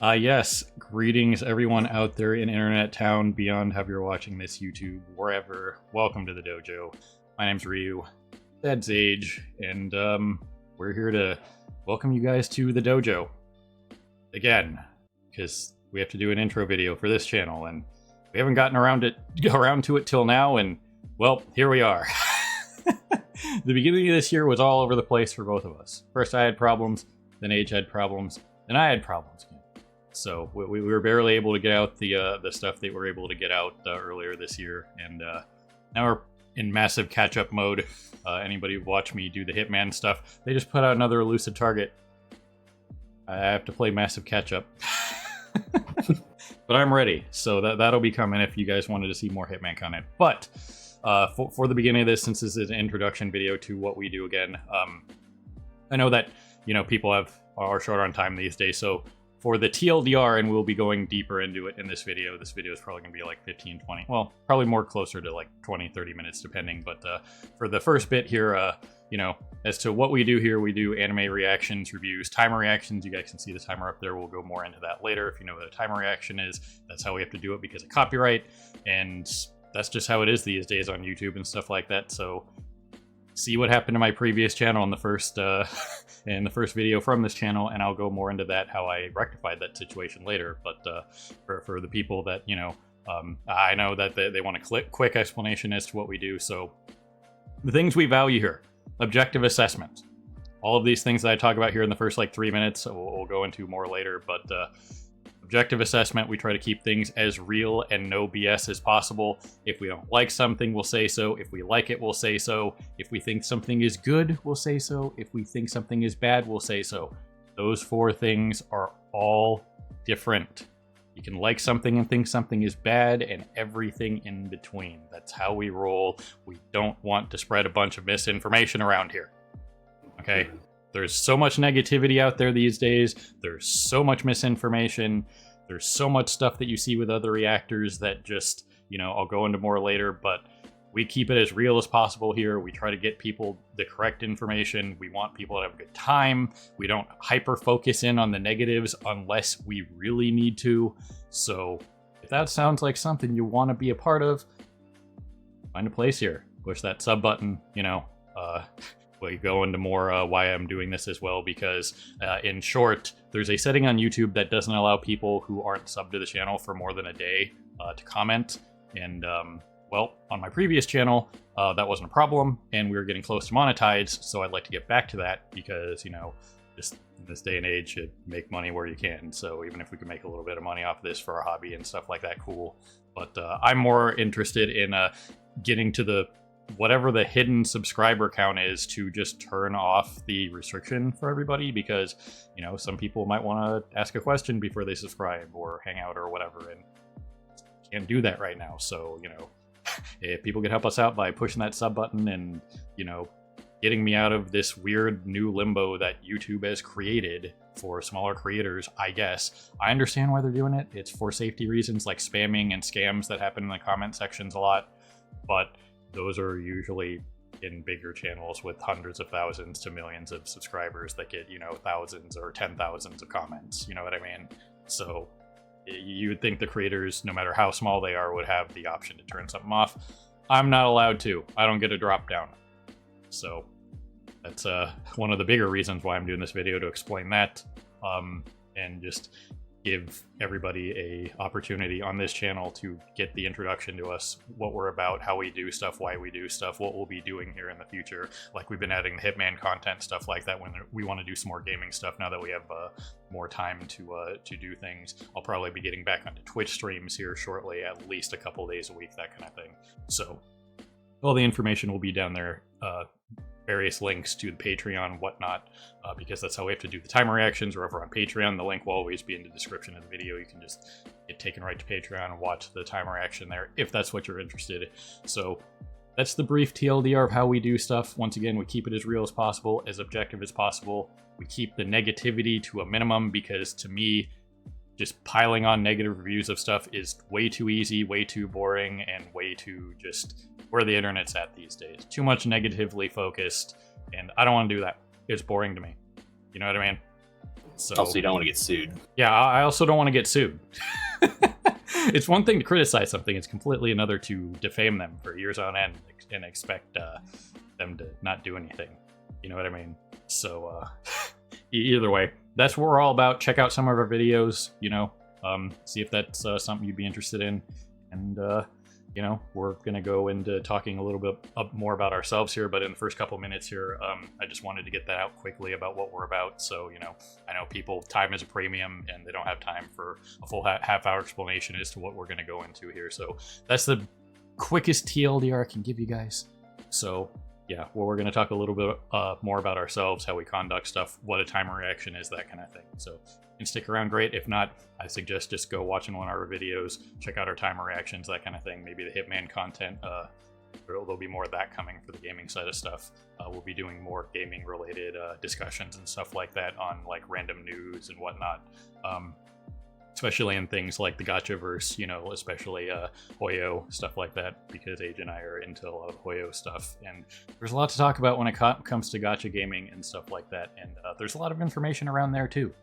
Yes, greetings everyone out there in internet town, beyond however you're watching this, YouTube, wherever. Welcome to the dojo. My name's Ryu, that's Age, and we're here to welcome you guys to the dojo. Again, because we have to do an intro video for this channel, and we haven't gotten around to it till now, and well, here we are. The beginning of this year was all over the place for both of us. First I had problems, then Age had problems, then I had problems again. So we were barely able to get out the stuff they were able to get out earlier this year, and now we're in massive catch-up mode. Anybody who watched me do the Hitman stuff, they just put out another elusive target. I have to play massive catch-up. But I'm ready, so that'll be coming if you guys wanted to see more Hitman content. But for the beginning of this, since this is an introduction video to what we do again, I know that people are short on time these days, so for the TLDR, and we'll be going deeper into it in this video. This video is probably going to be like 15, 20, well, probably more closer to like 20, 30 minutes depending. But for the first bit here, as to what we do here, we do anime reactions, reviews, timer reactions. You guys can see the timer up there. We'll go more into that later. If you know what a timer reaction is, that's how we have to do it because of copyright. And that's just how it is these days on YouTube and stuff like that. So see what happened to my previous channel in the first video from this channel, and I'll go more into that, how I rectified that situation later. But for the people that I know that they want a quick explanation as to what we do. So the things we value here: objective assessment. All of these things that I talk about here in the first like 3 minutes, we'll go into more later. But objective assessment, we try to keep things as real and no BS as possible. If we don't like something, we'll say so. If we like it, we'll say so. If we think something is good, we'll say so. If we think something is bad, we'll say so. Those four things are all different. You can like something and think something is bad, and everything in between. That's how we roll. We don't want to spread a bunch of misinformation around here. Okay? There's so much negativity out there these days. There's so much misinformation. There's so much stuff that you see with other reactors that just, I'll go into more later, but we keep it as real as possible here. We try to get people the correct information. We want people to have a good time. We don't hyper focus in on the negatives unless we really need to. So if that sounds like something you want to be a part of, find a place here. Push that sub button, We go into more why I'm doing this as well, because in short, there's a setting on YouTube that doesn't allow people who aren't subbed to the channel for more than a day to comment. And well, on my previous channel, that wasn't a problem, and we were getting close to monetized, so I'd like to get back to that because, just in this day and age, you make money where you can. So even if we can make a little bit of money off of this for a hobby and stuff like that, cool. But I'm more interested in getting to whatever the hidden subscriber count is, to just turn off the restriction for everybody, because some people might want to ask a question before they subscribe or hang out or whatever, and can't do that right now. So if people could help us out by pushing that sub button and getting me out of this weird new limbo that YouTube has created for smaller creators, I guess. I understand why they're doing it. It's for safety reasons, like spamming and scams that happen in the comment sections a lot, but those are usually in bigger channels with hundreds of thousands to millions of subscribers that get, thousands or 10,000s of comments. You know what I mean? So you would think the creators, no matter how small they are, would have the option to turn something off. I'm not allowed to. I don't get a drop down. So that's one of the bigger reasons why I'm doing this video, to explain that, and just give everybody a opportunity on this channel to get the introduction to us, what we're about, how we do stuff, why we do stuff, what we'll be doing here in the future. Like, we've been adding the Hitman content, stuff like that, when we want to do some more gaming stuff now that we have more time to do things. I'll probably be getting back onto Twitch streams here shortly, at least a couple days a week, that kind of thing. So all the information will be down there, various links to the Patreon, whatnot, because that's how we have to do the timer reactions. Or over on Patreon, the link will always be in the description of the video. You can just get taken right to Patreon and watch the timer reaction there, if that's what you're interested in. So that's the brief TLDR of how we do stuff. Once again, we keep it as real as possible, as objective as possible. We keep the negativity to a minimum, because to me, just piling on negative reviews of stuff is way too easy, way too boring, and way too just where the internet's at these days. Too much negatively focused, and I don't want to do that. It's boring to me. You know what I mean? So Also, you don't want to get sued. Yeah, I also don't want to get sued. It's one thing to criticize something; it's completely another to defame them for years on end and expect them to not do anything. You know what I mean? So either way, that's what we're all about. Check out some of our videos. See if that's something you'd be interested in, and we're gonna go into talking a little bit more about ourselves here. But in the first couple minutes here, I just wanted to get that out quickly about what we're about. So I know people, time is a premium, and they don't have time for a full half-hour explanation as to what we're gonna go into here. So that's the quickest TLDR I can give you guys. So yeah, well, we're going to talk a little bit more about ourselves, how we conduct stuff, what a timer reaction is, that kind of thing. So you can stick around, great. If not, I suggest just go watching one of our videos, check out our timer reactions, that kind of thing. Maybe the Hitman content. There'll be more of that coming for the gaming side of stuff. We'll be doing more gaming related discussions and stuff like that on like random news and whatnot. Especially in things like the Gachaverse, especially Hoyo, stuff like that, because Age and I are into a lot of Hoyo stuff. And there's a lot to talk about when it comes to gacha gaming and stuff like that. And there's a lot of information around there too.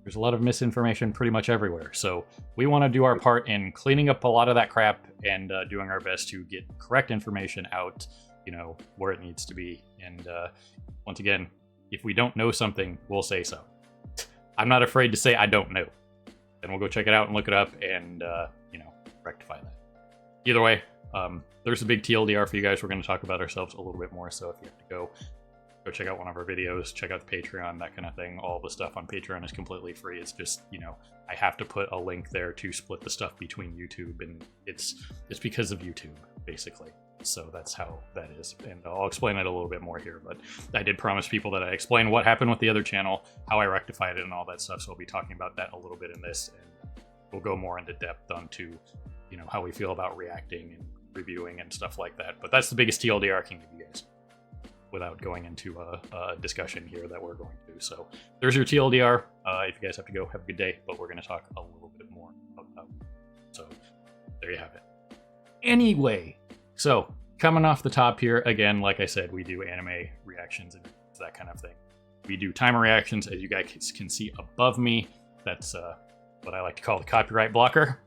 There's a lot of misinformation pretty much everywhere. So we want to do our part in cleaning up a lot of that crap and doing our best to get correct information out, where it needs to be. And once again, if we don't know something, we'll say so. I'm not afraid to say I don't know. Then we'll go check it out and look it up and, rectify that. Either way, there's a big TLDR for you guys. We're going to talk about ourselves a little bit more. So if you have to go check out one of our videos, check out the Patreon, that kind of thing. All the stuff on Patreon is completely free. It's just, I have to put a link there to split the stuff between YouTube, and it's because of YouTube, basically. So that's how that is, and I'll explain it a little bit more here, but I did promise people that I explain what happened with the other channel, how I rectified it, and all that stuff, so I'll be talking about that a little bit in this, and we'll go more into depth onto, how we feel about reacting and reviewing and stuff like that. But that's the biggest TLDR I can give you guys, without going into a discussion here that we're going to. So there's your TLDR. If you guys have to go, have a good day, but we're going to talk a little bit more about it. So there you have it. Anyway, so coming off the top here, again, like I said, we do anime reactions and that kind of thing. We do timer reactions, as you guys can see above me. That's what I like to call the copyright blocker.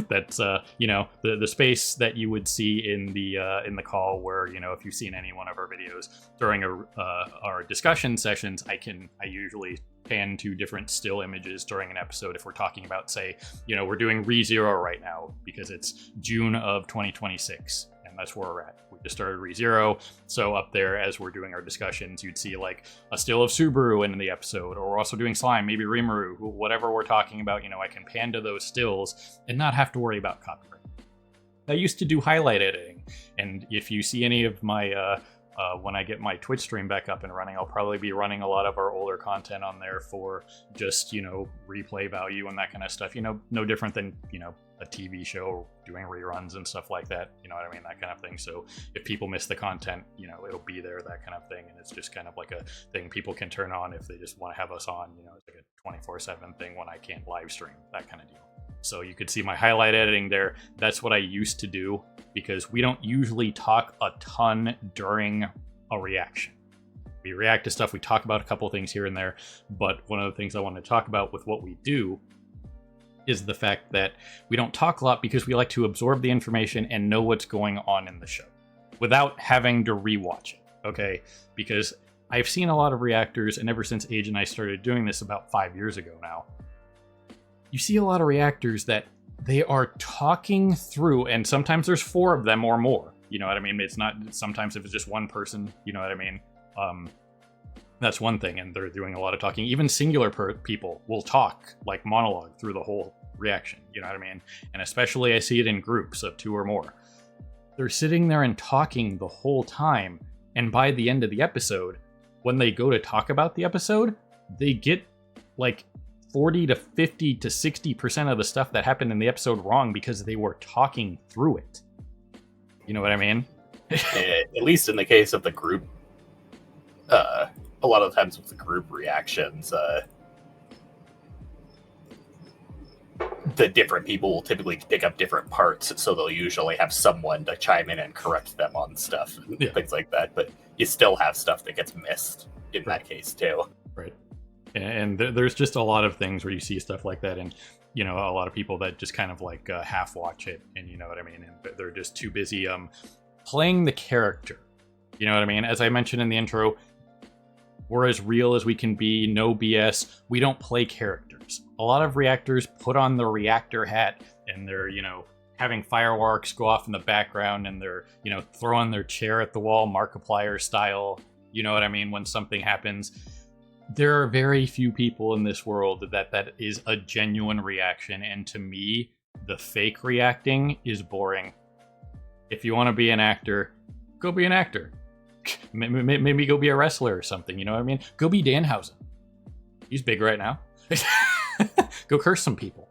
That's the space that you would see in the call, where if you've seen any one of our videos during our discussion sessions, I usually pan to different still images during an episode. If we're talking about, say, we're doing ReZero right now because it's June of 2026, and that's where we're at. We just started ReZero, so up there as we're doing our discussions, you'd see like a still of Subaru in the episode, or we're also doing Slime, maybe Rimuru, whatever we're talking about. I can pan to those stills and not have to worry about copyright. I used to do highlight editing, and if you see any of my when I get my Twitch stream back up and running, I'll probably be running a lot of our older content on there for just, replay value and that kind of stuff. No different than, a TV show doing reruns and stuff like that. You know what I mean? That kind of thing. So if people miss the content, it'll be there, that kind of thing. And it's just kind of like a thing people can turn on if they just want to have us on. It's like a 24/7 thing when I can't live stream, that kind of deal. So you could see my highlight editing there. That's what I used to do, because we don't usually talk a ton during a reaction. We react to stuff, we talk about a couple of things here and there, but one of the things I want to talk about with what we do is the fact that we don't talk a lot because we like to absorb the information and know what's going on in the show without having to rewatch it, okay? Because I've seen a lot of reactors, and ever since Age and I started doing this about 5 years ago now, you see a lot of reactors that they are talking through, and sometimes there's 4 of them or more. You know what I mean? It's not, sometimes if it's just one person, you know what I mean? That's one thing, and they're doing a lot of talking. Even singular people will talk, like monologue, through the whole reaction, you know what I mean? And especially I see it in groups of 2 or more. They're sitting there and talking the whole time, and by the end of the episode, when they go to talk about the episode, they get like 40 to 50 to 60% of the stuff that happened in the episode wrong because they were talking through it. You know what I mean? At least in the case of the group, a lot of times with the group reactions, the different people will typically pick up different parts, so they'll usually have someone to chime in and correct them on stuff, and things like that, but you still have stuff that gets missed. in that case too. Right. And there's just a lot of things where you see stuff like that, and you know, a lot of people that just kind of like half watch it, and you know what I mean, and they're just too busy playing the character. You know what I mean? As I mentioned in the intro, we're as real as we can be, no BS. We don't play characters. A lot of reactors put on the reactor hat, and they're, you know, having fireworks go off in the background, and they're, you know, throwing their chair at the wall, Markiplier style. You know what I mean? When something happens, there are very few people in this world that is a genuine reaction, and to me, the fake reacting is boring. If you want to be an actor, go be an actor. Maybe go be a wrestler or something, you know what I mean? Go be Danhausen. He's big right now. Go curse some people.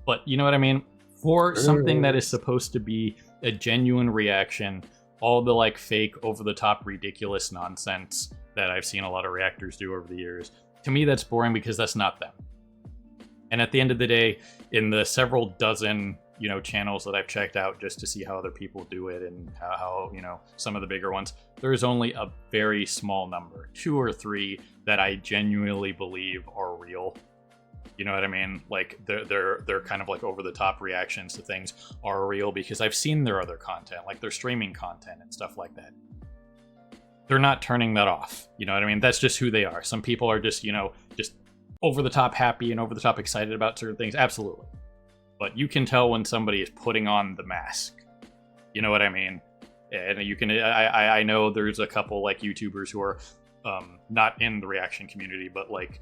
But you know what I mean? For something that is supposed to be a genuine reaction, all the like fake, over-the-top, ridiculous nonsense that I've seen a lot of reactors do over the years, to me that's boring because that's not them. And at the end of the day, in the several dozen, you know, channels that I've checked out just to see how other people do it and how you know, some of the bigger ones, there's only a very small number, 2 or 3, that I genuinely believe are real. You know what I mean? Like they're kind of like over the top reactions to things are real because I've seen their other content, like their streaming content and stuff like that. They're not turning that off. You know what I mean? That's just who they are. Some people are just, you know, just over the top happy and over the top excited about certain things. Absolutely. But you can tell when somebody is putting on the mask. You know what I mean? And you can, I know there's a couple like YouTubers who are not in the reaction community, but like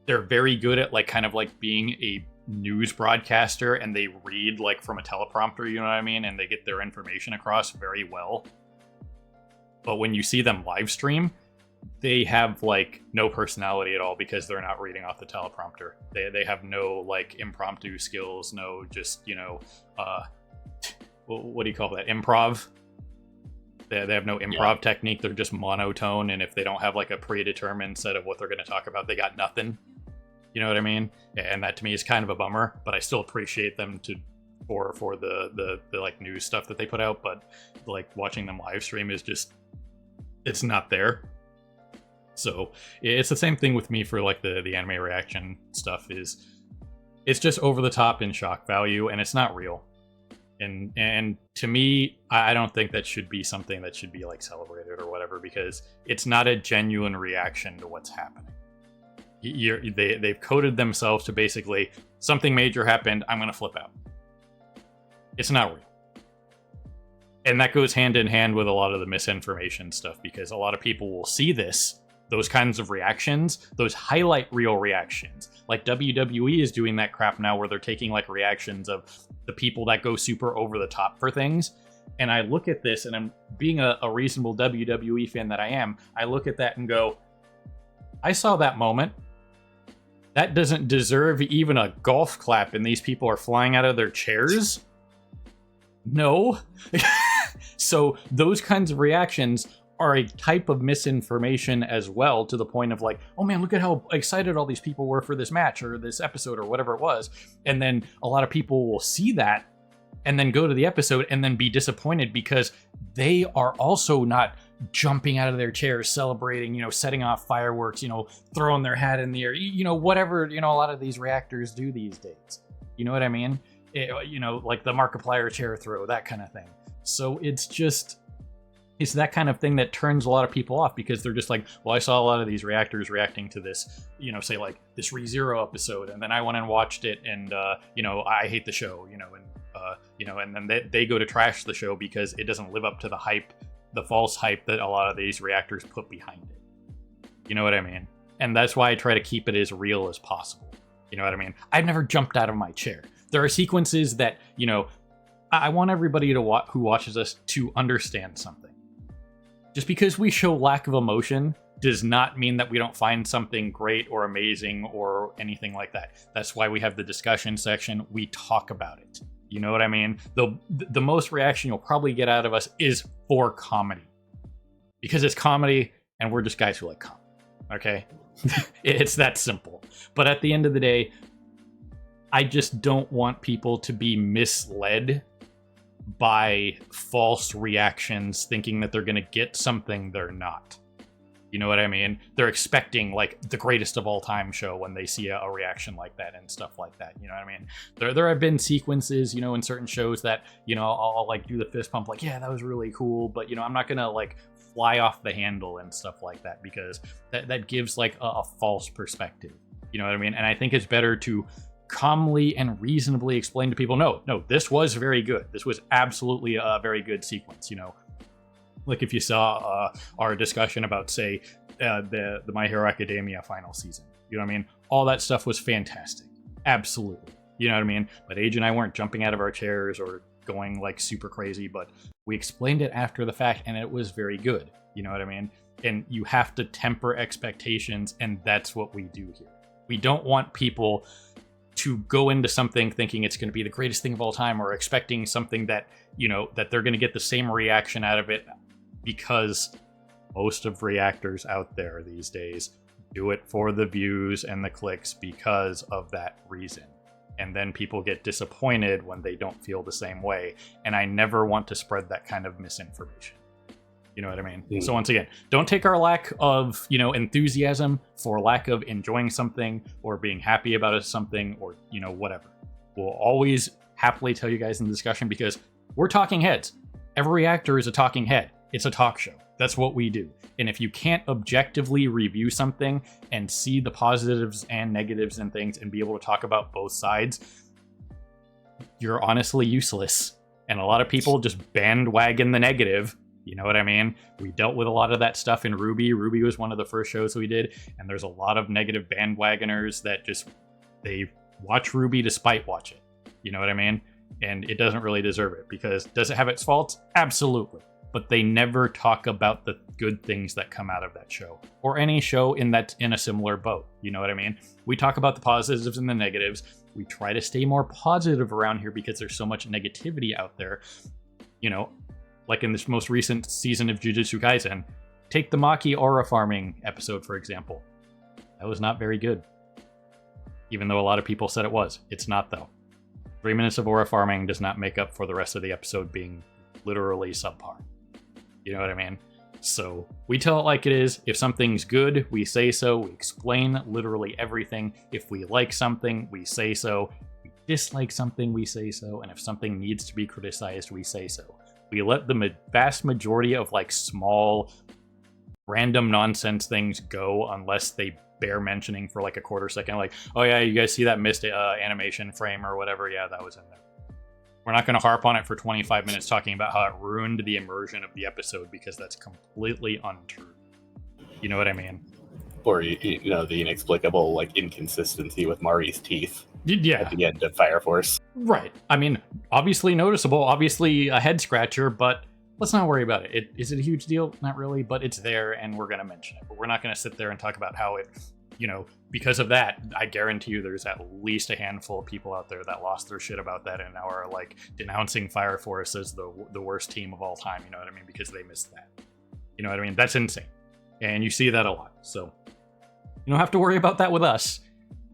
they're very good at like kind of like being a news broadcaster, and they read like from a teleprompter, you know what I mean? And they get their information across very well. But when you see them live stream, they have like no personality at all because they're not reading off the teleprompter. They have no like impromptu skills, no just, you know, what do you call that? Improv. They have no improv technique. They're just monotone, and if they don't have like a predetermined set of what they're going to talk about, they got nothing. You know what I mean? And that to me is kind of a bummer, but I still appreciate them for the like news stuff that they put out. But like watching them live stream is just, it's not there. So it's the same thing with me for like the anime reaction stuff. Is it's just over the top in shock value, and it's not real. And to me, I don't think that should be something that should be like celebrated or whatever, because it's not a genuine reaction to what's happening. They've coded themselves to basically something major happened, I'm gonna flip out. It's not real. And that goes hand in hand with a lot of the misinformation stuff, because a lot of people will see those kinds of reactions, those highlight reel reactions. Like WWE is doing that crap now where they're taking like reactions of the people that go super over the top for things. And I look at this, and I'm being a reasonable WWE fan that I am, I look at that and go, I saw that moment. That doesn't deserve even a golf clap, and these people are flying out of their chairs? No. So those kinds of reactions are a type of misinformation as well, to the point of like, oh man, look at how excited all these people were for this match or this episode or whatever it was. And then a lot of people will see that and then go to the episode and then be disappointed because they are also not jumping out of their chairs, celebrating, you know, setting off fireworks, you know, throwing their hat in the air, you know, whatever, you know, a lot of these reactors do these days. You know what I mean? You know, like the Markiplier chair throw, that kind of thing. So it's that kind of thing that turns a lot of people off, because they're just like, well, I saw a lot of these reactors reacting to this, you know, say like this ReZero episode, and then I went and watched it, and you know, I hate the show, you know, and you know, and then they go to trash the show because it doesn't live up to the hype, the false hype that a lot of these reactors put behind it. You know what I mean? And that's why I try to keep it as real as possible. You know what I mean? I've never jumped out of my chair. There are sequences that, you know, I want everybody to who watches us to understand something. Just because we show lack of emotion does not mean that we don't find something great or amazing or anything like that. That's why we have the discussion section. We talk about it. You know what I mean? The most reaction you'll probably get out of us is for comedy. Because it's comedy, and we're just guys who like comedy. Okay? It's that simple. But at the end of the day, I just don't want people to be misled by false reactions, thinking that they're going to get something they're not. You know what I mean? They're expecting like the greatest of all time show when they see a reaction like that and stuff like that. You know what I mean? There have been sequences, you know, in certain shows that, you know, I'll like do the fist pump like, yeah, that was really cool. But, you know, I'm not going to like fly off the handle and stuff like that, because that gives like a false perspective. You know what I mean? And I think it's better to calmly and reasonably explain to people, no, this was very good. This was absolutely a very good sequence, you know. Like if you saw our discussion about, say, the My Hero Academia final season, you know what I mean? All that stuff was fantastic. Absolutely. You know what I mean? But Age and I weren't jumping out of our chairs or going like super crazy, but we explained it after the fact and it was very good. You know what I mean? And you have to temper expectations, and that's what we do here. We don't want people to go into something thinking it's going to be the greatest thing of all time, or expecting something that, you know, that they're going to get the same reaction out of it, because most of reactors out there these days do it for the views and the clicks because of that reason. And then people get disappointed when they don't feel the same way. And I never want to spread that kind of misinformation. You know what I mean? So once again, don't take our lack of, you know, enthusiasm for lack of enjoying something or being happy about something, or, you know, whatever. We'll always happily tell you guys in the discussion, because we're talking heads. Every reactor is a talking head. It's a talk show. That's what we do. And if you can't objectively review something and see the positives and negatives and things and be able to talk about both sides, you're honestly useless. And a lot of people just bandwagon the negative. You know what I mean? We dealt with a lot of that stuff in Ruby. Ruby was one of the first shows we did, and there's a lot of negative bandwagoners that just, they watch Ruby to spite watch it. You know what I mean? And it doesn't really deserve it, because does it have its faults? Absolutely. But they never talk about the good things that come out of that show, or any show in a similar boat. You know what I mean? We talk about the positives and the negatives. We try to stay more positive around here because there's so much negativity out there. You know, like in this most recent season of Jujutsu Kaisen, take the Maki aura farming episode, for example. That was not very good. Even though a lot of people said it was. It's not, though. 3 minutes of aura farming does not make up for the rest of the episode being literally subpar. You know what I mean? So we tell it like it is. If something's good, we say so. We explain literally everything. If we like something, we say so. If we dislike something, we say so. And if something needs to be criticized, we say so. We let the vast majority of like small, random nonsense things go unless they bear mentioning for like a quarter second. Like, oh yeah, you guys see that missed animation frame or whatever? Yeah, that was in there. We're not going to harp on it for 25 minutes talking about how it ruined the immersion of the episode, because that's completely untrue. You know what I mean? Or, you know, the inexplicable like inconsistency with Mari's teeth. Yeah. At the end of Fire Force. Right. I mean, obviously noticeable, obviously a head scratcher, but let's not worry about it. Is it a huge deal? Not really, but it's there and we're going to mention it. But we're not going to sit there and talk about how it, you know, because of that, I guarantee you there's at least a handful of people out there that lost their shit about that and now are like denouncing Fire Force as the worst team of all time. You know what I mean? Because they missed that. You know what I mean? That's insane. And you see that a lot. So you don't have to worry about that with us.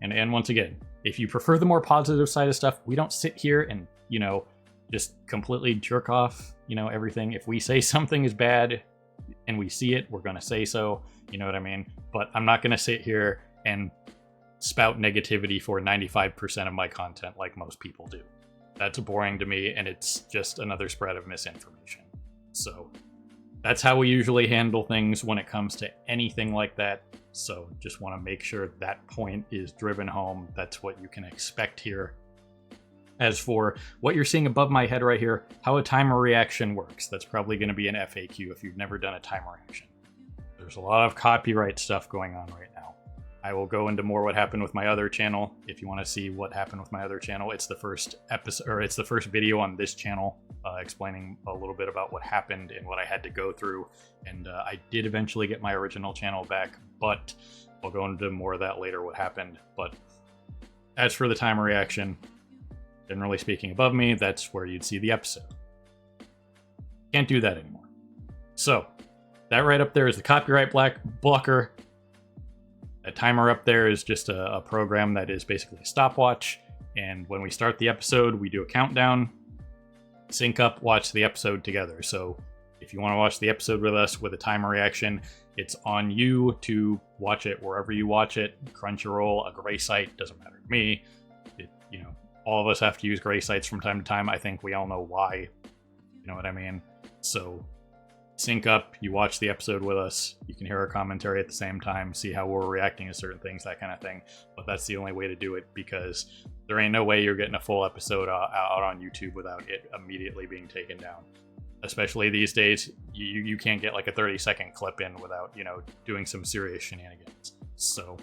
And once again, if you prefer the more positive side of stuff, we don't sit here and, you know, just completely jerk off, you know, everything. If we say something is bad and we see it, we're going to say so. You know what I mean? But I'm not going to sit here and spout negativity for 95% of my content like most people do. That's boring to me, and it's just another spread of misinformation. So that's how we usually handle things when it comes to anything like that. So just want to make sure that point is driven home. That's what you can expect here. As for what you're seeing above my head right here, how a timer reaction works, that's probably going to be an FAQ if you've never done a timer reaction. There's a lot of copyright stuff going on right now. I will go into more what happened with my other channel. If you want to see what happened with my other channel, it's the first episode, or it's the first video on this channel, explaining a little bit about what happened and what I had to go through. And I did eventually get my original channel back, but I'll go into more of that later, what happened. But as for the timer reaction, generally speaking, above me, that's where you'd see the episode. Can't do that anymore. So that right up there is the copyright blocker. That timer up there is just a program that is basically a stopwatch. And when we start the episode, we do a countdown, sync up, watch the episode together. So if you want to watch the episode with us with a timer reaction, It's on you to watch it wherever you watch it. Crunchyroll, a gray site, doesn't matter to me. All of us have to use gray sites from time to time. I think we all know why. You know what I mean? So sync up, you watch the episode with us, you can hear our commentary at the same time, see how we're reacting to certain things, that kind of thing. But that's the only way to do it, because there ain't no way you're getting a full episode out on YouTube without it immediately being taken down. Especially these days, you can't get like a 30-second clip in without, doing some serious shenanigans. So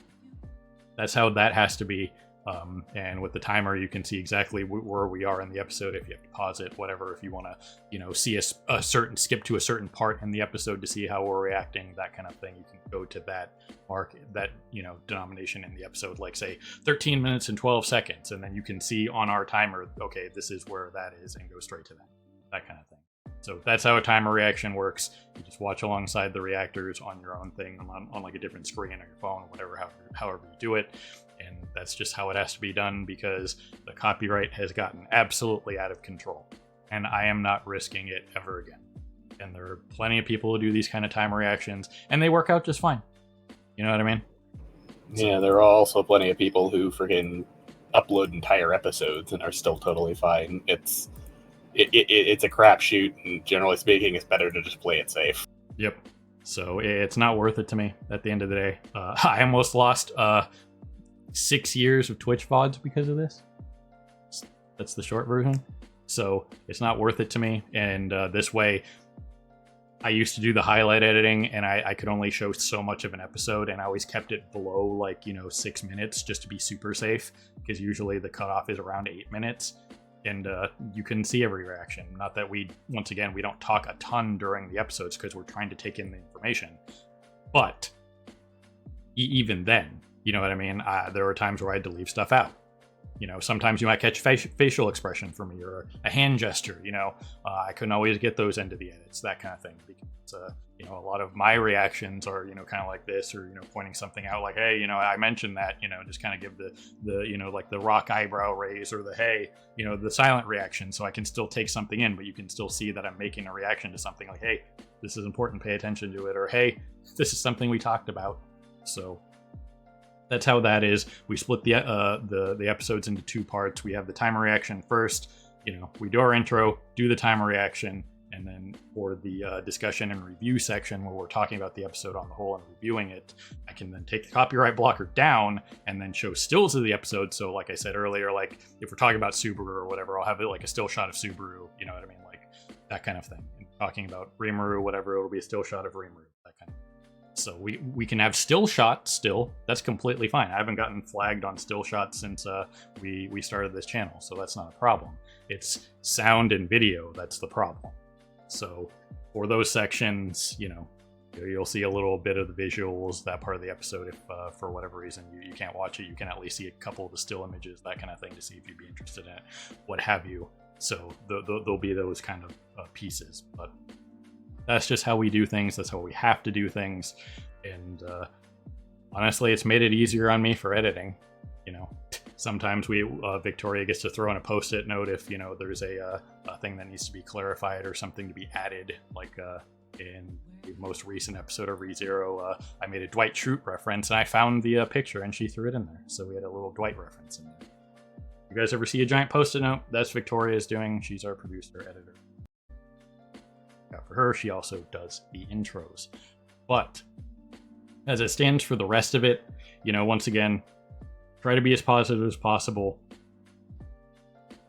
that's how that has to be. And with the timer, you can see exactly where we are in the episode. If you have to pause it, whatever. If you want to, see a certain skip to a certain part in the episode to see how we're reacting, that kind of thing, you can go to that mark, that denomination in the episode, like say 13 minutes and 12 seconds, and then you can see on our timer, okay, this is where that is, and go straight to that kind of thing. So that's how a timer reaction works. You just watch alongside the reactors on your own thing, on like a different screen on your phone, whatever, however you do it. And that's just how it has to be done, because the copyright has gotten absolutely out of control. And I am not risking it ever again. And there are plenty of people who do these kind of timer reactions, and they work out just fine. You know what I mean? Yeah, there are also plenty of people who freaking upload entire episodes and are still totally fine. It's a crapshoot, and generally speaking, it's better to just play it safe. Yep. So it's not worth it to me at the end of the day. I almost lost 6 years of Twitch VODs because of this. That's the short version. So it's not worth it to me. And this way, I used to do the highlight editing, and I could only show so much of an episode, and I always kept it below 6 minutes just to be super safe, because usually the cutoff is around 8 minutes. And you can see every reaction. Not that we don't talk a ton during the episodes, because we're trying to take in the information. But even then, you know what I mean? There were times where I had to leave stuff out. Sometimes you might catch facial expression from me, or a hand gesture. I couldn't always get those into the edits, that kind of thing. Because a lot of my reactions are kind of like this, or pointing something out, like, hey, I mentioned that. Just kind of give the like the rock eyebrow raise, or the hey, the silent reaction, so I can still take something in, but you can still see that I'm making a reaction to something. Like, hey, this is important, pay attention to it, or hey, this is something we talked about. So that's how that is. We split the episodes into 2 parts. We have the timer reaction first. We do our intro, do the timer reaction, and then for the discussion and review section, where we're talking about the episode on the whole and reviewing it, I can then take the copyright blocker down and then show stills of the episode. So like I said earlier, like if we're talking about Subaru or whatever, I'll have it like a still shot of Subaru, you know what I mean? Like that kind of thing. And talking about Rimuru, whatever, it'll be a still shot of Rimuru, that kind of thing. So we can have still shots still. That's completely fine. I haven't gotten flagged on still shots since we started this channel, so that's not a problem. It's sound and video that's the problem. So for those sections, you'll see a little bit of the visuals, that part of the episode. If for whatever reason you can't watch it, you can at least see a couple of the still images, that kind of thing, to see if you'd be interested in it, what have you. So there'll be those kind of pieces, but that's just how we do things. That's how we have to do things. And honestly, it's made it easier on me for editing. Sometimes Victoria gets to throw in a post-it note if, there's a thing that needs to be clarified or something to be added. Like in the most recent episode of ReZero, I made a Dwight Schrute reference, and I found the picture, and she threw it in there. So we had a little Dwight reference in there. You guys ever see a giant post-it note? That's Victoria's doing. She's our producer, editor. For her, she also does the intros. But as it stands for the rest of it, once again, try to be as positive as possible.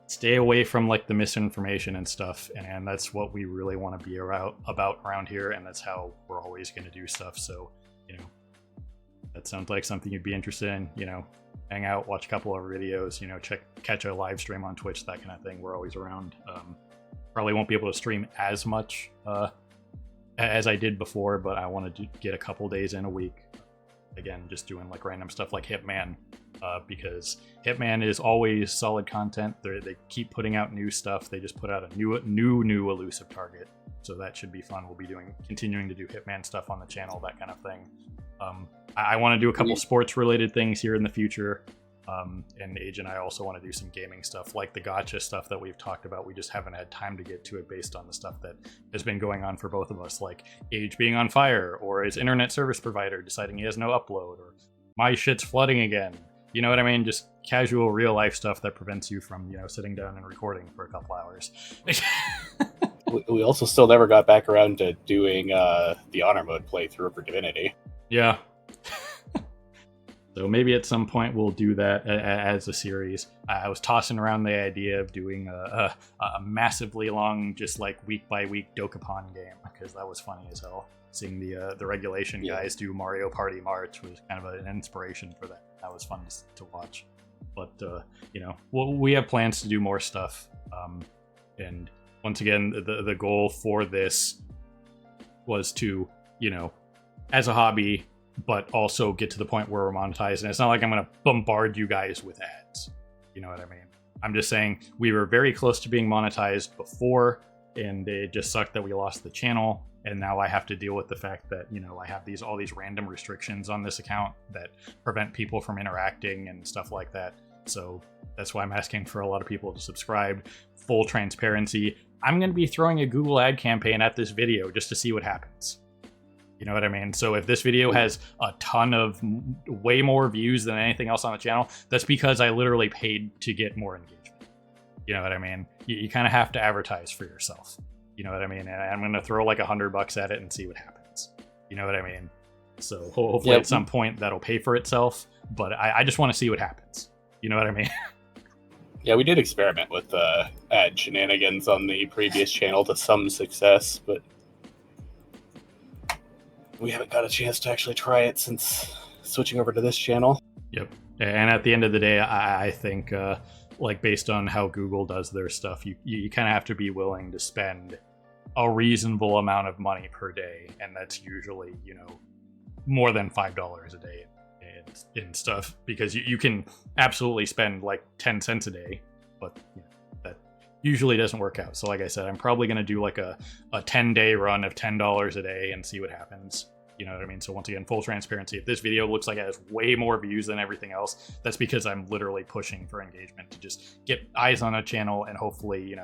Stay away from like the misinformation and stuff, and that's what we really want to be about around here, and that's how we're always going to do stuff. So that sounds like something you'd be interested in. Hang out, watch a couple of videos, catch a live stream on Twitch, that kind of thing. We're always around. Probably won't be able to stream as much as I did before, but I wanted to get a couple days in a week. Again, just doing like random stuff like Hitman, because Hitman is always solid content. They keep putting out new stuff. They just put out a new elusive target, so that should be fun. We'll be continuing to do Hitman stuff on the channel, that kind of thing. I want to do a couple sports related things here in the future. And Age and I also want to do some gaming stuff, like the gacha stuff that we've talked about. We just haven't had time to get to it based on the stuff that has been going on for both of us, like Age being on fire, or his internet service provider deciding he has no upload, or my shit's flooding again. You know what I mean? Just casual real life stuff that prevents you from, sitting down and recording for a couple hours. We also still never got back around to doing the honor mode playthrough for Divinity. Yeah. So maybe at some point we'll do that as a series. I was tossing around the idea of doing a massively long, just like week by week Dokapon game, because that was funny as hell. Seeing the regulation guys do Mario Party March was kind of an inspiration for that. That was fun to watch. But we have plans to do more stuff. And once again, the goal for this was to, as a hobby, but also get to the point where we're monetized. And it's not like I'm going to bombard you guys with ads. You know what I mean? I'm just saying we were very close to being monetized before, and it just sucked that we lost the channel. And now I have to deal with the fact that, I have all these random restrictions on this account that prevent people from interacting and stuff like that. So that's why I'm asking for a lot of people to subscribe. Full transparency. I'm going to be throwing a Google ad campaign at this video just to see what happens. You know what I mean? So if this video has a ton of way more views than anything else on the channel, that's because I literally paid to get more engagement. You know what I mean? You kind of have to advertise for yourself. You know what I mean? And I'm going to throw like $100 at it and see what happens. You know what I mean? So hopefully at some point that'll pay for itself, but I just want to see what happens. You know what I mean? Yeah, we did experiment with ad shenanigans on the previous channel to some success, but we haven't got a chance to actually try it since switching over to this channel. Yep. And at the end of the day, I think, based on how Google does their stuff, you kind of have to be willing to spend a reasonable amount of money per day. And that's usually, more than $5 a day in stuff, because you can absolutely spend like 10 cents a day, but that usually doesn't work out. So like I said, I'm probably going to do like a 10-day run of $10 a day and see what happens. You know what I mean? So once again, full transparency. If this video looks like it has way more views than everything else, that's because I'm literally pushing for engagement to just get eyes on a channel, and hopefully,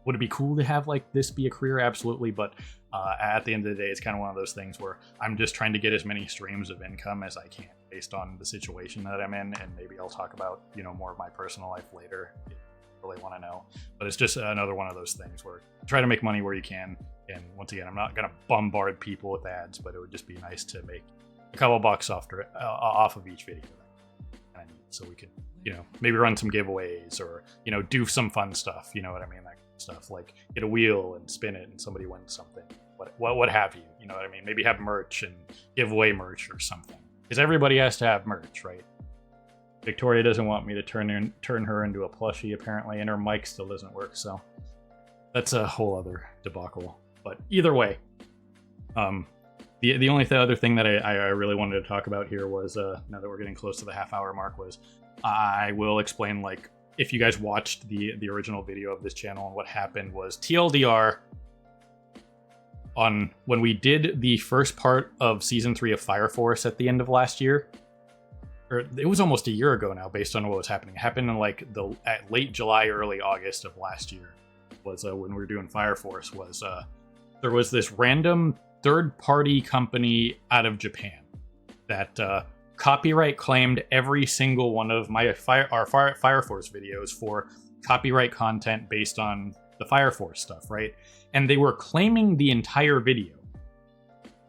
would it be cool to have like this be a career? Absolutely. But at the end of the day, it's kind of one of those things where I'm just trying to get as many streams of income as I can based on the situation that I'm in. And maybe I'll talk about, more of my personal life later if you really want to know. But it's just another one of those things where try to make money where you can. And once again, I'm not going to bombard people with ads, but it would just be nice to make a couple bucks off of each video. So we could, maybe run some giveaways or, do some fun stuff. You know what I mean? That kind of stuff, like get a wheel and spin it and somebody wins something. What have you? You know what I mean? Maybe have merch and give away merch or something. Because everybody has to have merch, right? Victoria doesn't want me to turn her into a plushie, apparently, and her mic still doesn't work, so that's a whole other debacle. But either way, the only other thing that I really wanted to talk about here was, now that we're getting close to the half-hour mark, was I will explain, like, if you guys watched the original video of this channel, and what happened was TLDR, on when we did the first part of Season 3 of Fire Force at the end of last year, or it was almost a year ago now, based on what was happening. It happened in like at late July, early August of last year, was when we were doing Fire Force. Was there was this random third-party company out of Japan that copyright claimed every single one of our Fire Force videos for copyright content based on the Fire Force stuff, right? And they were claiming the entire video.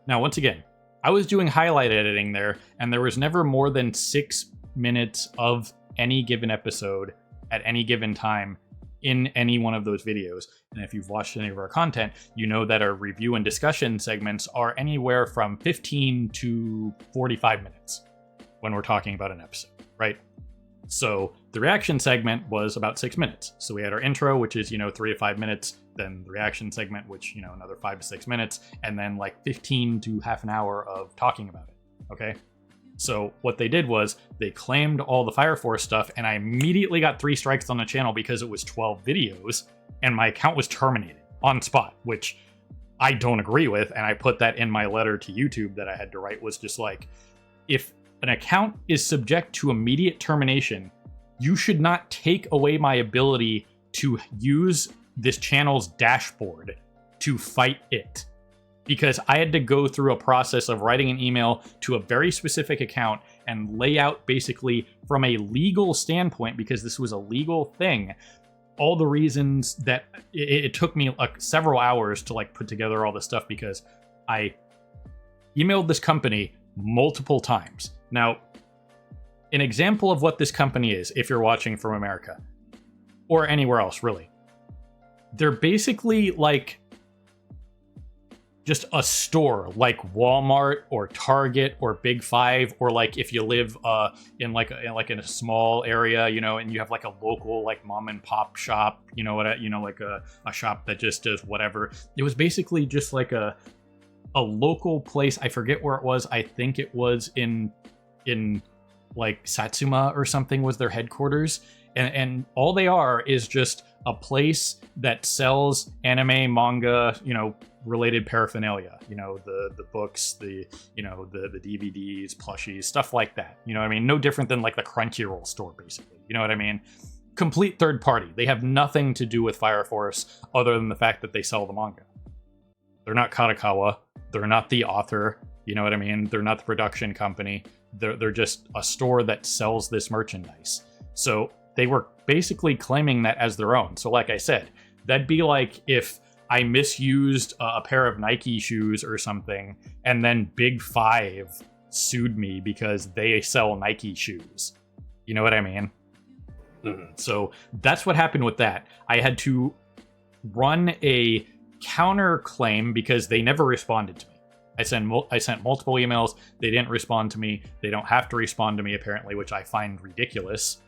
Now, once again, I was doing highlight editing there, and there was never more than 6 minutes of any given episode at any given time in any one of those videos. And if you've watched any of our content, you know that our review and discussion segments are anywhere from 15 to 45 minutes when we're talking about an episode, right? So the reaction segment was about 6 minutes. So we had our intro, which is, 3 to 5 minutes, then the reaction segment, which, another 5 to 6 minutes, and then like 15 to half an hour of talking about it, okay? So what they did was they claimed all the Fire Force stuff, and I immediately got 3 strikes on the channel because it was 12 videos, and my account was terminated on spot, which I don't agree with, and I put that in my letter to YouTube that I had to write, was just like, if an account is subject to immediate termination, you should not take away my ability to use this channel's dashboard to fight it. Because I had to go through a process of writing an email to a very specific account and lay out basically from a legal standpoint, because this was a legal thing, all the reasons that it took me several hours to like put together all this stuff, because I emailed this company multiple times. Now, an example of what this company is, if you're watching from America or anywhere else, really, they're basically like just a store like Walmart or Target or Big Five, or like if you live in a small area, you know, and you have like a local like mom and pop shop, you know what, you know, like a shop that just does whatever. It was basically just like a local place. I forget where it was. I think it was in like Satsuma or something was their headquarters. And all they are is just a place that sells anime, manga, you know, related paraphernalia, you know, the books, the, you know, the DVDs, plushies, stuff like that. You know what I mean? No different than like the Crunchyroll store, basically. You know what I mean? Complete third party. They have nothing to do with Fire Force other than the fact that they sell the manga. They're not Kadokawa. They're not the author. You know what I mean? They're not the production company. They're just a store that sells this merchandise. So they were basically claiming that as their own. So like I said, that'd be like if I misused a pair of Nike shoes or something, and then Big Five sued me because they sell Nike shoes. You know what I mean? Mm-hmm. So that's what happened with that. I had to run a counterclaim because they never responded to me. I sent multiple emails. They didn't respond to me. They don't have to respond to me, apparently, which I find ridiculous.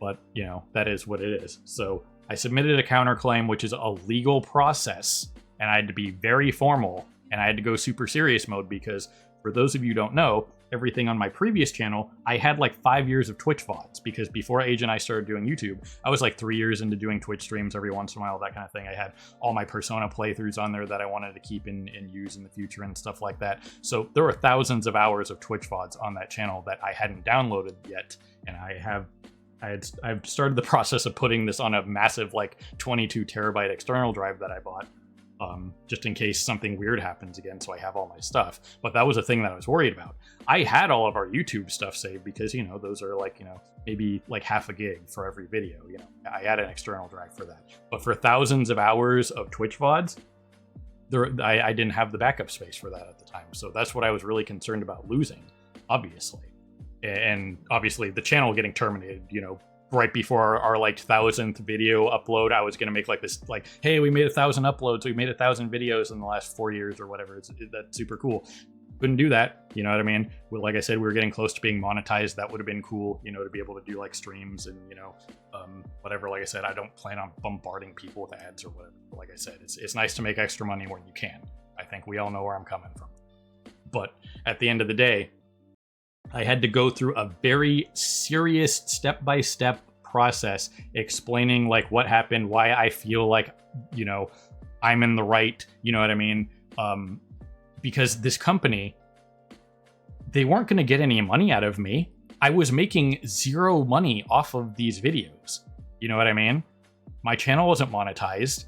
But, you know, that is what it is. So I submitted a counterclaim, which is a legal process, and I had to be very formal, and I had to go super serious mode because, for those of you who don't know, everything on my previous channel, I had like 5 years of Twitch VODs, because before Age and I started doing YouTube, I was like 3 years into doing Twitch streams every once in a while, that kind of thing. I had all my Persona playthroughs on there that I wanted to keep and use in the future and stuff like that. So there were thousands of hours of Twitch VODs on that channel that I hadn't downloaded yet, and I've started the process of putting this on a massive like 22 terabyte external drive that I bought, just in case something weird happens again, so I have all my stuff. But that was a thing that I was worried about. I had all of our YouTube stuff saved because, you know, those are like, you know, maybe like half a gig for every video. You know, I had an external drive for that. But for thousands of hours of Twitch VODs, I didn't have the backup space for that at the time. So that's what I was really concerned about losing, obviously. And obviously the channel getting terminated, you know, right before our like 1,000th video upload, I was going to make like this, like, hey, we made 1,000 uploads. We made 1,000 videos in the last 4 years or whatever. That's super cool. Couldn't do that. You know what I mean? Well, like I said, we were getting close to being monetized. That would have been cool, you know, to be able to do like streams and, you know, whatever. Like I said, I don't plan on bombarding people with ads or whatever. But like I said, it's nice to make extra money when you can. I think we all know where I'm coming from. But at the end of the day, I had to go through a very serious step-by-step process explaining like what happened, why I feel like, you know, I'm in the right, you know what I mean? Because this company, they weren't going to get any money out of me. I was making zero money off of these videos. You know what I mean? My channel wasn't monetized.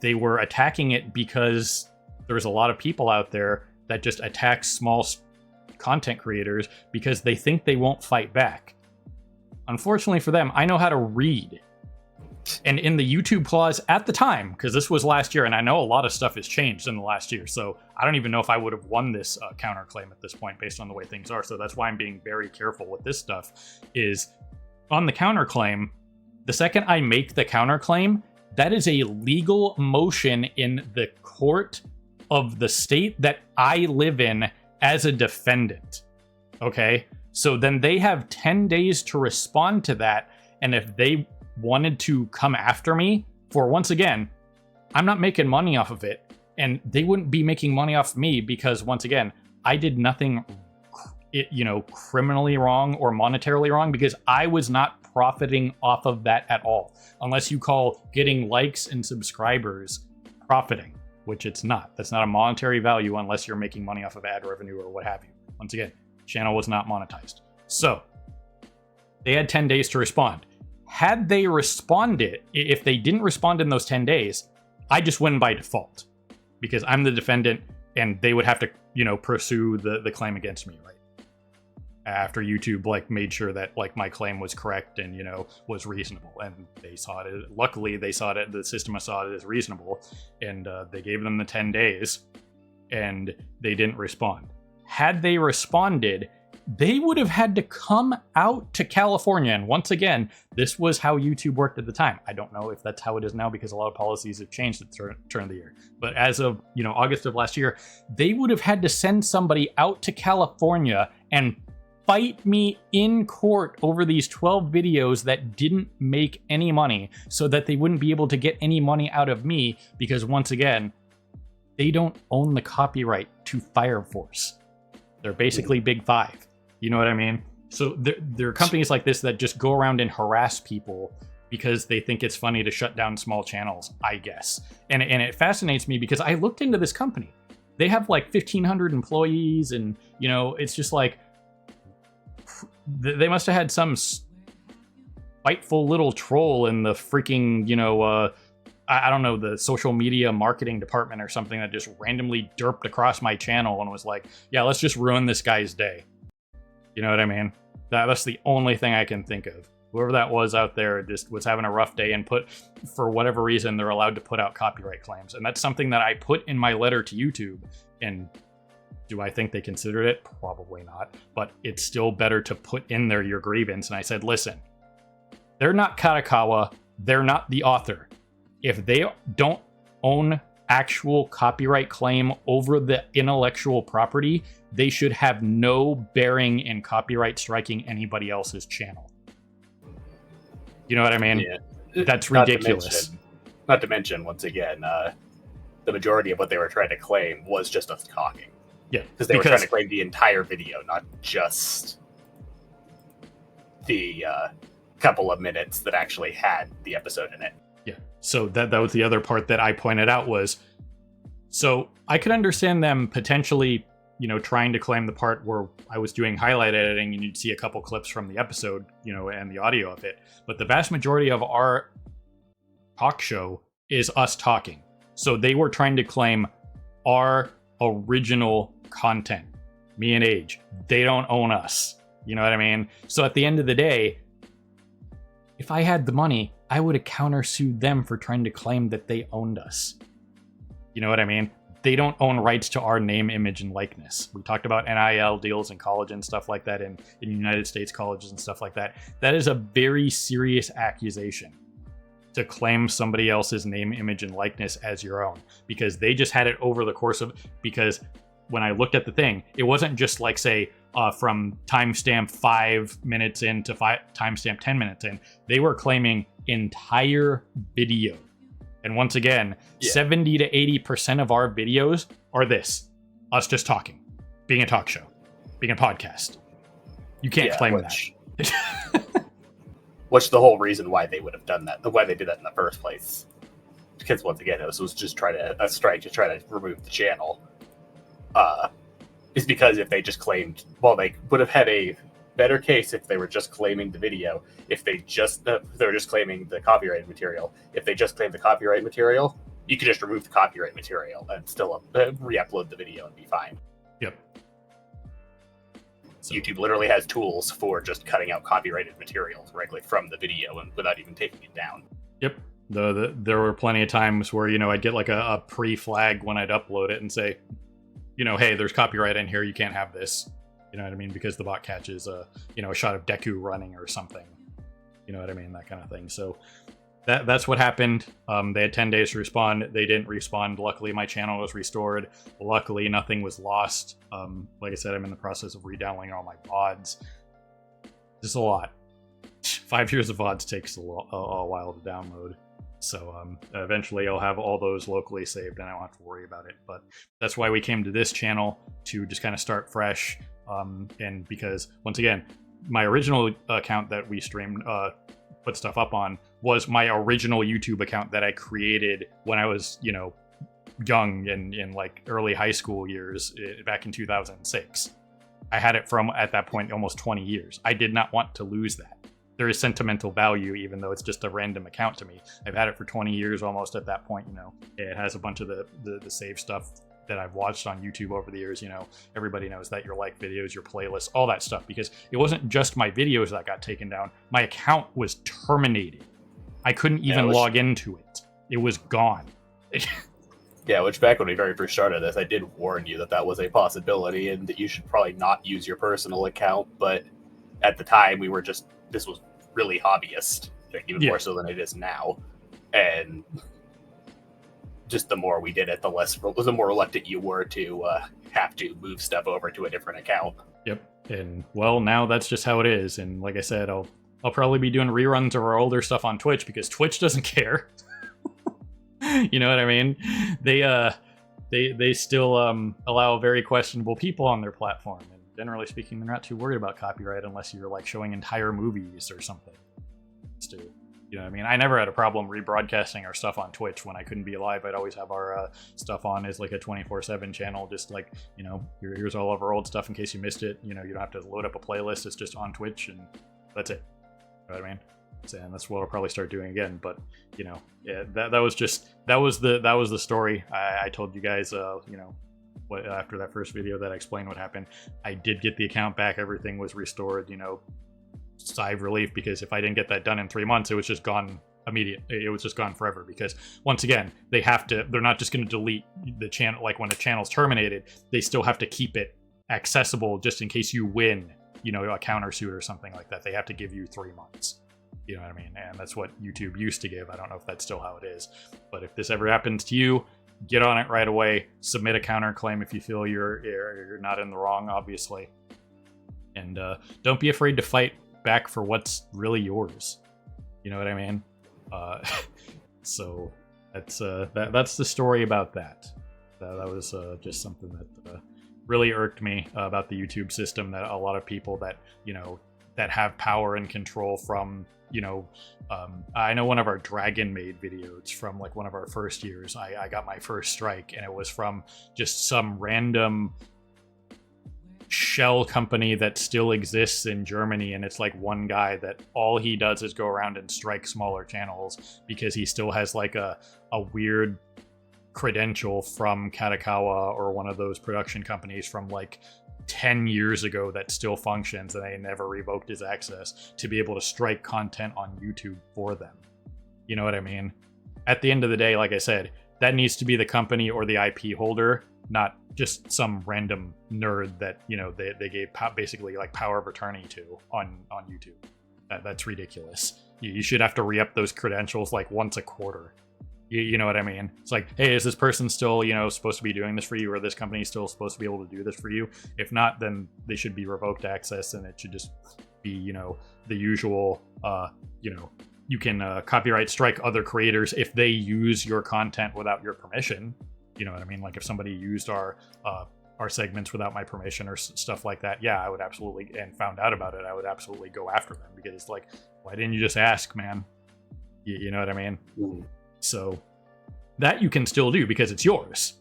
They were attacking it because there's a lot of people out there that just attack small content creators because they think they won't fight back. Unfortunately for them, I know how to read. And in the YouTube clause at the time, because this was last year, and I know a lot of stuff has changed in the last year, so I don't even know if I would have won this counterclaim at this point based on the way things are. So that's why I'm being very careful with this stuff, is on the counterclaim, the second I make the counterclaim, that is a legal motion in the court of the state that I live in as a defendant. Okay? So then they have 10 days to respond to that, and if they wanted to come after me for, once again, I'm not making money off of it, and they wouldn't be making money off me because, once again, I did nothing, you know, criminally wrong or monetarily wrong, because I was not profiting off of that at all, unless you call getting likes and subscribers profiting, which it's not. That's not a monetary value unless you're making money off of ad revenue or what have you. Once again, channel was not monetized. So they had 10 days to respond. Had they responded, if they didn't respond in those 10 days, I just win by default because I'm the defendant and they would have to, pursue the claim against me, right? After YouTube made sure that my claim was correct and was reasonable, and they saw it. Luckily, they saw it. The system saw it as reasonable, and they gave them the 10 days, and they didn't respond. Had they responded, they would have had to come out to California. And once again, this was how YouTube worked at the time. I don't know if that's how it is now because a lot of policies have changed at the turn of the year. But as of August of last year, they would have had to send somebody out to California and fight me in court over these 12 videos that didn't make any money so that they wouldn't be able to get any money out of me because, once again, they don't own the copyright to Fire Force. They're basically Big Five. You know what I mean? So there are companies like this that just go around and harass people because they think it's funny to shut down small channels, I guess. And it fascinates me because I looked into this company. They have 1,500 employees, and it's just they must have had some spiteful little troll in the freaking I don't know, the social media marketing department or something that just randomly derped across my channel and was like, yeah, let's just ruin this guy's day. You know what I mean? That's the only thing I can think of. Whoever that was out there just was having a rough day and for whatever reason, they're allowed to put out copyright claims. And that's something that I put in my letter to YouTube. And do I think they considered it? Probably not. But it's still better to put in there your grievance. And I said, listen, they're not Katakawa. They're not the author. If they don't own actual copyright claim over the intellectual property, they should have no bearing in copyright striking anybody else's channel. You know what I mean? Yeah. That's ridiculous. Not to mention, once again, the majority of what they were trying to claim was just us talking. Yeah. Because they were trying to claim the entire video, not just the couple of minutes that actually had the episode in it. Yeah. So that was the other part that I pointed out was, so I could understand them potentially, trying to claim the part where I was doing highlight editing and you'd see a couple clips from the episode, and the audio of it. But the vast majority of our talk show is us talking. So they were trying to claim our original content, me and Age. They don't own us. You know what I mean? So at the end of the day, if I had the money, I would have countersued them for trying to claim that they owned us. You know what I mean? They don't own rights to our name, image, and likeness. We talked about NIL deals in college and stuff like that, in United States colleges and stuff like that. That is a very serious accusation to claim somebody else's name, image, and likeness as your own, because they just had it over the course of, because when I looked at the thing, it wasn't just say, from timestamp 5 minutes in to timestamp 10 minutes in. They were claiming entire video. And once again, 70 to 80% of our videos are this. Us just talking. Being a talk show. Being a podcast. You can't claim that. Which the whole reason why they would have done that, why they did that in the first place. Because once again, it was just a strike to try to remove the channel. Is because if they just claimed, they would have had a better case if they were just claiming the video. If they were just claiming the copyrighted material. If they just claimed the copyright material, you could just remove the copyright material and still re-upload the video and be fine. Yep. So YouTube literally has tools for just cutting out copyrighted material directly from the video and without even taking it down. Yep. There were plenty of times where I'd get a pre-flag when I'd upload it and say, hey, there's copyright in here, you can't have this. You know what I mean? Because the bot catches a shot of Deku running or something. You know what I mean? That kind of thing. So that's what happened. They had 10 days to respond. They didn't respond. Luckily, my channel was restored. Luckily, nothing was lost. Like I said, I'm in the process of re-downloading all my VODs. Just a lot. 5 years of VODs takes a while to download. So eventually I'll have all those locally saved and I don't have to worry about it. But that's why we came to this channel, to just kind of start fresh. And because, once again, my original account that we streamed, put stuff up on, was my original YouTube account that I created when I was, young and in early high school years back in 2006. I had it from, at that point, almost 20 years. I did not want to lose that. There is sentimental value, even though it's just a random account to me. I've had it for 20 years almost at that point, you know. It has a bunch of the save stuff that I've watched on YouTube over the years, you know. Everybody knows that, your like videos, your playlists, all that stuff, because it wasn't just my videos that got taken down. My account was terminated. I couldn't even log into it. It was gone. Yeah, which back when we very first started this, I did warn you that that was a possibility and that you should probably not use your personal account. But at the time, we were just, this was really hobbyist, even more so than it is now. And just the more we did it, the more reluctant you were to have to move stuff over to a different account. Yep. And well, now that's just how it is. And like I said, I'll probably be doing reruns of our older stuff on Twitch because Twitch doesn't care. You know what I mean? They still allow very questionable people on their platform, and generally speaking, they're not too worried about copyright unless you're like showing entire movies or something. You know what I mean? I never had a problem rebroadcasting our stuff on Twitch when I couldn't be live. I'd always have our stuff on as like a 24/7 channel, just like, you know, here's all of our old stuff in case you missed it. You know, you don't have to load up a playlist. It's just on Twitch, and that's it. You know what I mean? And that's what I'll probably start doing again. But you know, yeah, that was the story. I told you guys, you know, what, after that first video that I explained what happened. I did get the account back. Everything was restored. You know, sigh of relief, because if I didn't get that done in 3 months, it was just gone immediate. It was just gone forever. Because once again, they're not just going to delete the channel. Like when the channel's terminated, they still have to keep it accessible just in case you win, you know, a countersuit or something like that. They have to give you 3 months. You know what I mean? And that's what YouTube used to give. I don't know if that's still how it is. But if this ever happens to you, get on it right away. Submit a counterclaim if you feel you're not in the wrong, obviously. And don't be afraid to fight back for what's really yours. You know what I mean? So that's the story about that. That was just something that really irked me about the YouTube system, that a lot of people that, you know, that have power and control from, you know, I know one of our Dragon Maid videos from like one of our first years, I got my first strike, and it was from just some random shell company that still exists in Germany, and it's like one guy that all he does is go around and strike smaller channels because he still has like a weird credential from Katakawa or one of those production companies from like 10 years ago that still functions, and they never revoked his access to be able to strike content on YouTube for them. You know what I mean? At the end of the day, like I said, that needs to be the company or the IP holder, not just some random nerd that, you know, they gave basically like power of attorney to on YouTube. That's ridiculous. You should have to re-up those credentials like once a quarter. You know what I mean? It's like, hey, is this person still, you know, supposed to be doing this for you, or this company still supposed to be able to do this for you? If not, then they should be revoked access, and it should just be, you know, the usual, you know, you can copyright strike other creators if they use your content without your permission. You know what I mean? Like if somebody used our segments without my permission or stuff like that, yeah, I would absolutely, and found out about it, I would absolutely go after them, because it's like, why didn't you just ask, man? You know what I mean? Mm. So that you can still do because it's yours.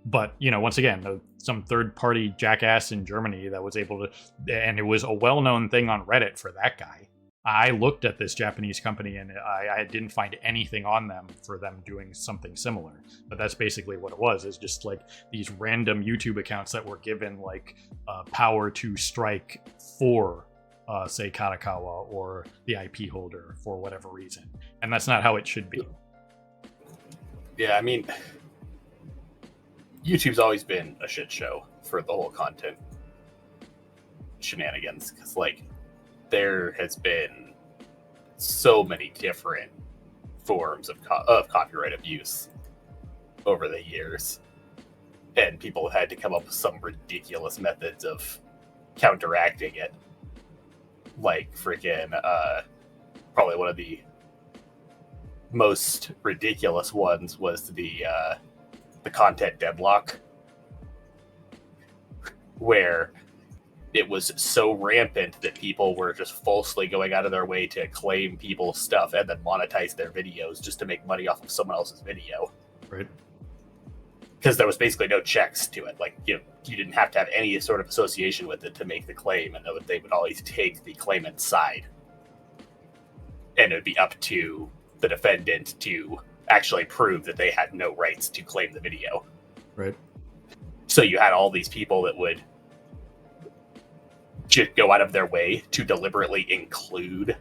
But, you know, once again, some third-party jackass in Germany that was able to, and it was a well-known thing on Reddit for that guy. I looked at this Japanese company and I didn't find anything on them for them doing something similar. But that's basically what it was. It's just like these random YouTube accounts that were given like power to strike for, say, Katakawa or the IP holder for whatever reason. And that's not how it should be. Yeah, I mean, YouTube's always been a shit show for the whole content shenanigans, because like there has been so many different forms of copyright abuse over the years, and people have had to come up with some ridiculous methods of counteracting it. Like freaking, probably one of the most ridiculous ones was the content deadlock, where it was so rampant that people were just falsely going out of their way to claim people's stuff and then monetize their videos just to make money off of someone else's video. Right. because there was basically no checks to it. Like, you didn't have to have any sort of association with it to make the claim, and they would always take the claimant's side. And it would be up to the defendant to actually prove that they had no rights to claim the video. Right. So you had all these people that would just go out of their way to deliberately include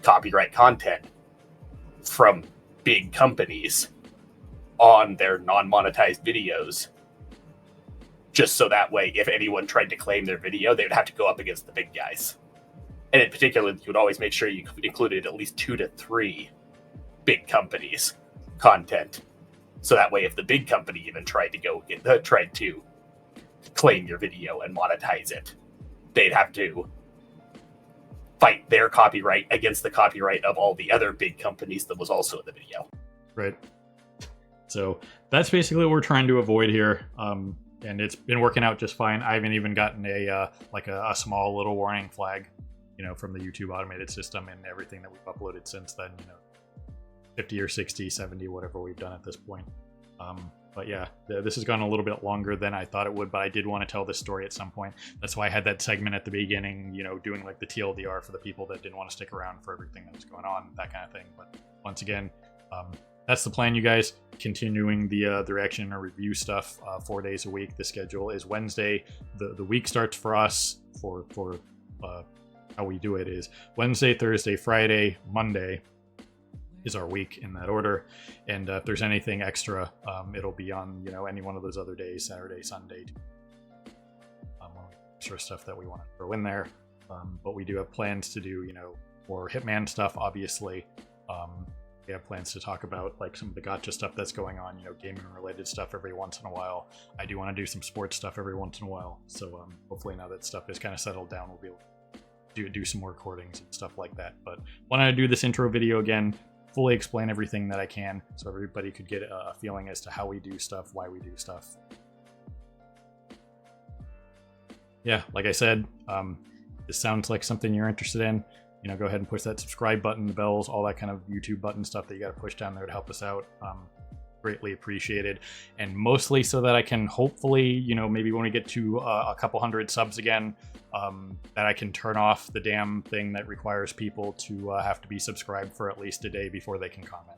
copyright content from big companies on their non-monetized videos, just so that way if anyone tried to claim their video, they would have to go up against the big guys. And in particular, you would always make sure you included at least 2 to 3 big companies' content, so that way if the big company even tried to claim your video and monetize it, they'd have to fight their copyright against the copyright of all the other big companies that was also in the video. Right. So that's basically what we're trying to avoid here. And it's been working out just fine. I haven't even gotten a small little warning flag, from the YouTube automated system and everything that we've uploaded since then, 50 or 60, 70, whatever we've done at this point. But yeah, this has gone a little bit longer than I thought it would, but I did want to tell this story at some point. That's why I had that segment at the beginning, doing like the TLDR for the people that didn't want to stick around for everything that was going on, that kind of thing. But once again, that's the plan, you guys. Continuing the reaction or review stuff 4 days a week. The schedule is Wednesday. The week starts for us for how we do it is Wednesday, Thursday, Friday, Monday is our week in that order. And if there's anything extra, it'll be on any one of those other days, Saturday, Sunday, extra stuff that we want to throw in there. But we do have plans to do more Hitman stuff, obviously. We have plans to talk about like some of the gotcha stuff that's going on, gaming related stuff every once in a while. I do want to do some sports stuff every once in a while. So hopefully now that stuff is kind of settled down, we'll be able to do some more recordings and stuff like that. But wanted to do this intro video again, fully explain everything that I can so everybody could get a feeling as to how we do stuff, why we do stuff. Yeah, like I said, this sounds like something you're interested in. Go ahead and push that subscribe button, the bells, all that kind of YouTube button stuff that you got to push down there to help us out. Greatly appreciated. And mostly so that I can hopefully, maybe when we get to a couple hundred subs again, that I can turn off the damn thing that requires people to have to be subscribed for at least a day before they can comment.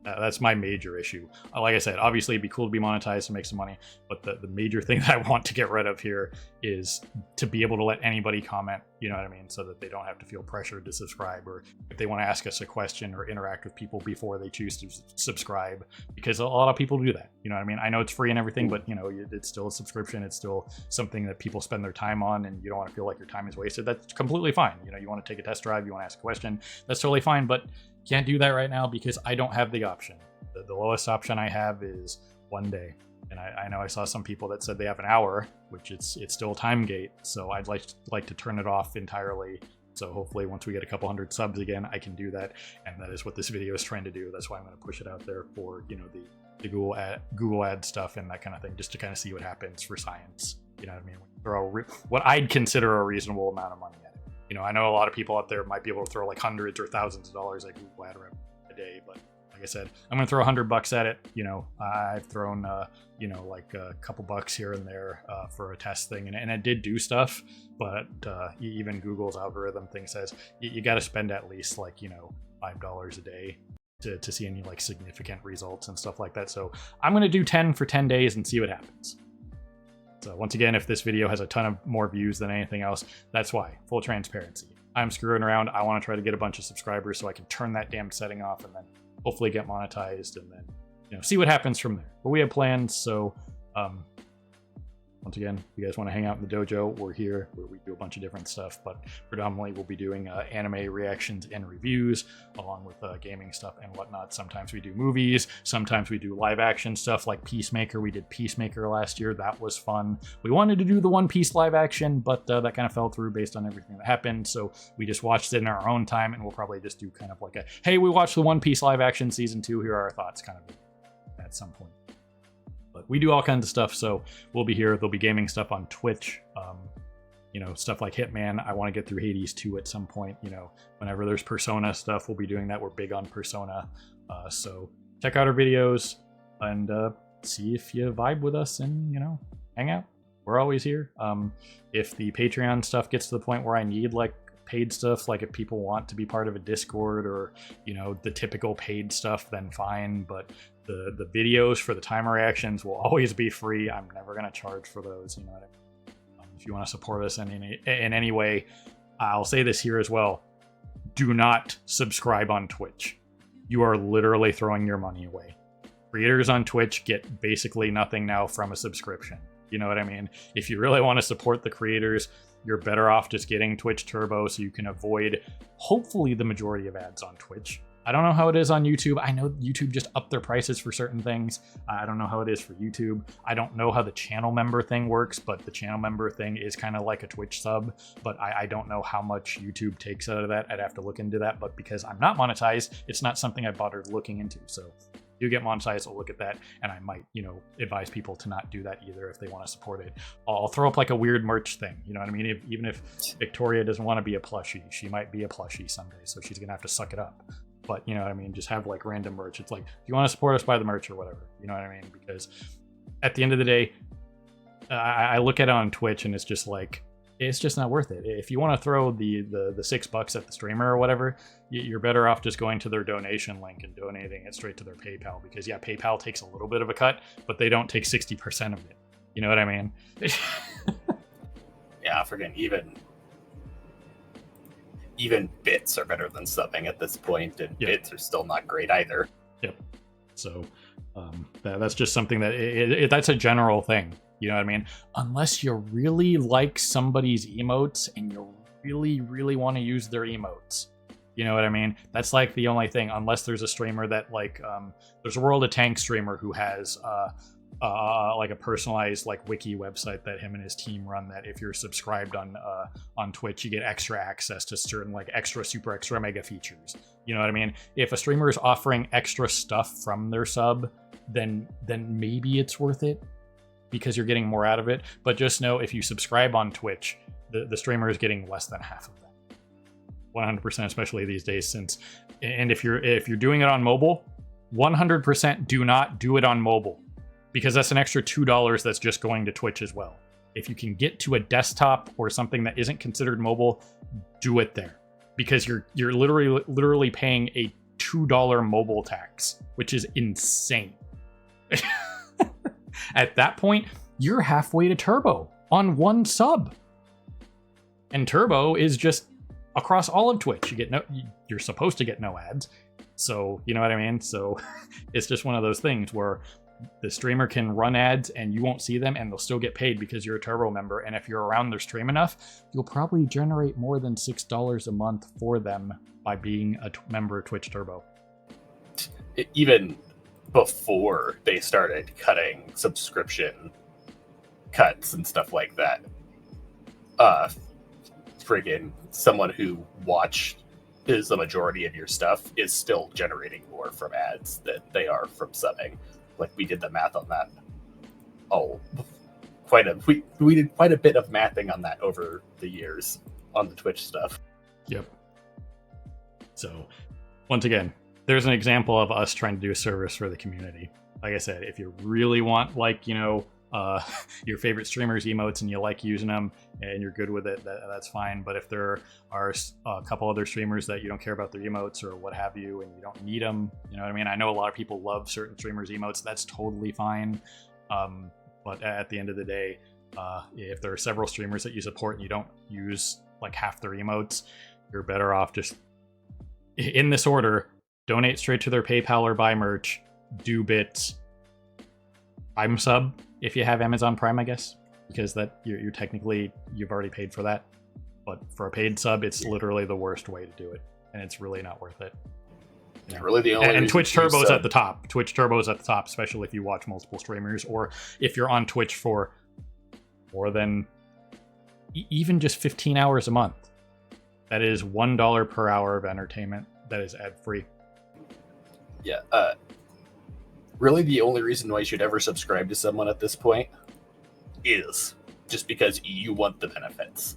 That's my major issue. Like I said, obviously it'd be cool to be monetized and make some money, but the major thing that I want to get rid of here is to be able to let anybody comment, you know what I mean? So that they don't have to feel pressured to subscribe, or if they want to ask us a question or interact with people before they choose to subscribe, because a lot of people do that, you know what I mean? I know it's free and everything, but it's still a subscription. It's still something that people spend their time on, and you don't want to feel like your time is wasted. That's completely fine. You want to take a test drive, you want to ask a question, that's totally fine, but can't do that right now because I don't have the option. The lowest option I have is 1 day. And I know I saw some people that said they have an hour, which it's still time gate. So I'd like to turn it off entirely. So hopefully once we get a couple hundred subs again, I can do that. And that is what this video is trying to do. That's why I'm going to push it out there for, the Google ad stuff and that kind of thing, just to kind of see what happens for science. You know what I mean? Throw what I'd consider a reasonable amount of money at it. I know a lot of people out there might be able to throw like hundreds or thousands of dollars at Google ad revenue a day, but like I said, I'm going to throw $100 at it. I've thrown, like a couple bucks here and there for a test thing, and it did do stuff, but even Google's algorithm thing says you got to spend at least like, $5 a day to see any like significant results and stuff like that. So I'm going to do 10 for 10 days and see what happens. So once again, if this video has a ton of more views than anything else, that's why. Full transparency. I'm screwing around. I want to try to get a bunch of subscribers so I can turn that damn setting off and then hopefully get monetized and then, see what happens from there. But we have plans, so once again, if you guys want to hang out in the dojo, we're here where we do a bunch of different stuff, but predominantly we'll be doing anime reactions and reviews along with gaming stuff and whatnot. Sometimes we do movies, sometimes we do live action stuff like Peacemaker. We did Peacemaker last year. That was fun. We wanted to do the One Piece live action, but that kind of fell through based on everything that happened. So we just watched it in our own time, and we'll probably just do kind of like a, hey, we watched the One Piece live action season 2. Here are our thoughts kind of at some point. But we do all kinds of stuff, so we'll be here. There'll be gaming stuff on Twitch, stuff like Hitman. I want to get through Hades 2 at some point. Whenever there's Persona stuff, we'll be doing that. We're big on Persona. So check out our videos, and see if you vibe with us and, hang out. We're always here. If the Patreon stuff gets to the point where I need like paid stuff, like if people want to be part of a Discord or, the typical paid stuff, then fine. But the videos for the timer reactions will always be free. I'm never going to charge for those. You know what I mean? If you want to support us in any way, I'll say this here as well. Do not subscribe on Twitch. You are literally throwing your money away. Creators on Twitch get basically nothing now from a subscription. You know what I mean? If you really want to support the creators, you're better off just getting Twitch Turbo so you can avoid, hopefully, the majority of ads on Twitch. I don't know how it is on YouTube. I know YouTube just upped their prices for certain things. I don't know how it is for YouTube. I don't know how the channel member thing works, but the channel member thing is kind of like a Twitch sub, but I don't know how much YouTube takes out of that. I'd have to look into that, but because I'm not monetized, it's not something I bothered looking into. So if you get monetized, I'll look at that, and I might, advise people to not do that either if they want to support it. I'll throw up like a weird merch thing. You know what I mean? Even if Victoria doesn't want to be a plushie, she might be a plushie someday, so she's gonna have to suck it up. But you know what I mean? Just have like random merch. It's like, if you want to support us, buy the merch or whatever. You know what I mean? Because at the end of the day, I look at it on Twitch and it's just like, it's just not worth it. If you want to throw the $6 at the streamer or whatever, you're better off just going to their donation link and donating it straight to their PayPal. Because yeah, PayPal takes a little bit of a cut, but they don't take 60% of it. You know what I mean? Yeah, freaking even bits are better than subbing at this point, and bits are still not great either. Yep. So that's just something that that's a general thing. You know what I mean? Unless you really like somebody's emotes and you really, really want to use their emotes. You know what I mean? That's like the only thing. Unless there's a streamer that like, there's a World of Tanks streamer who has like a personalized like wiki website that him and his team run, that if you're subscribed on Twitch, you get extra access to certain like extra super extra mega features. You know what I mean? If a streamer is offering extra stuff from their sub, then maybe it's worth it because you're getting more out of it. But just know, if you subscribe on Twitch, the streamer is getting less than half of that. 100%, especially these days. And if you're doing it on mobile, 100% do not do it on mobile, because that's an extra $2 that's just going to Twitch as well. If you can get to a desktop or something that isn't considered mobile, do it there, because you're literally paying a $2 mobile tax, which is insane. At that point, you're halfway to Turbo on one sub. And Turbo is just across all of Twitch. You're supposed to get no ads. So, you know what I mean? So it's just one of those things where the streamer can run ads and you won't see them, and they'll still get paid because you're a Turbo member. And if you're around their stream enough, you'll probably generate more than $6 a month for them by being a member of Twitch Turbo. Even before they started cutting subscription cuts and stuff like that, friggin' someone who watched is the majority of your stuff is still generating more from ads than they are from subbing. Like, we did the math on that. We did quite a bit of mathing on that over the years on the Twitch stuff. Yep. So, once again, there's an example of us trying to do a service for the community. Like I said, if you really want, like, your favorite streamers' emotes and you like using them and you're good with it, that's fine. But if there are a couple other streamers that you don't care about their emotes or what have you, and you don't need them, you know what I mean? I know a lot of people love certain streamers' emotes. That's totally fine. But at the end of the day, if there are several streamers that you support and you don't use like half their emotes, you're better off just, in this order, donate straight to their PayPal or buy merch, do bits, Prime sub if you have Amazon Prime, I guess, because that you're technically, you've already paid for that. But for a paid sub, it's literally the worst way to do it, and it's really not worth it. Yeah, really the only and Twitch Turbo's at the top. Twitch Turbo's at the top, especially if you watch multiple streamers, or if you're on Twitch for more than even just 15 hours a month. That is $1 per hour of entertainment that is ad-free. Yeah, really the only reason why you should ever subscribe to someone at this point is just because you want the benefits,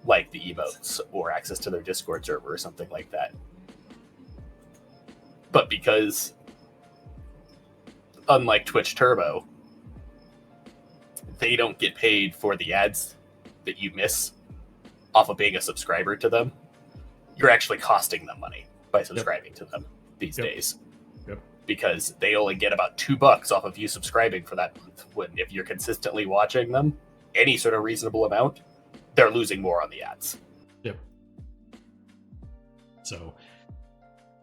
like the emotes or access to their Discord server or something like that. But because unlike Twitch Turbo, they don't get paid for the ads that you miss off of being a subscriber to them. You're actually costing them money by subscribing to them these days. Because they only get about $2 off of you subscribing for that month. When if you're consistently watching them, any sort of reasonable amount, they're losing more on the ads. Yep. So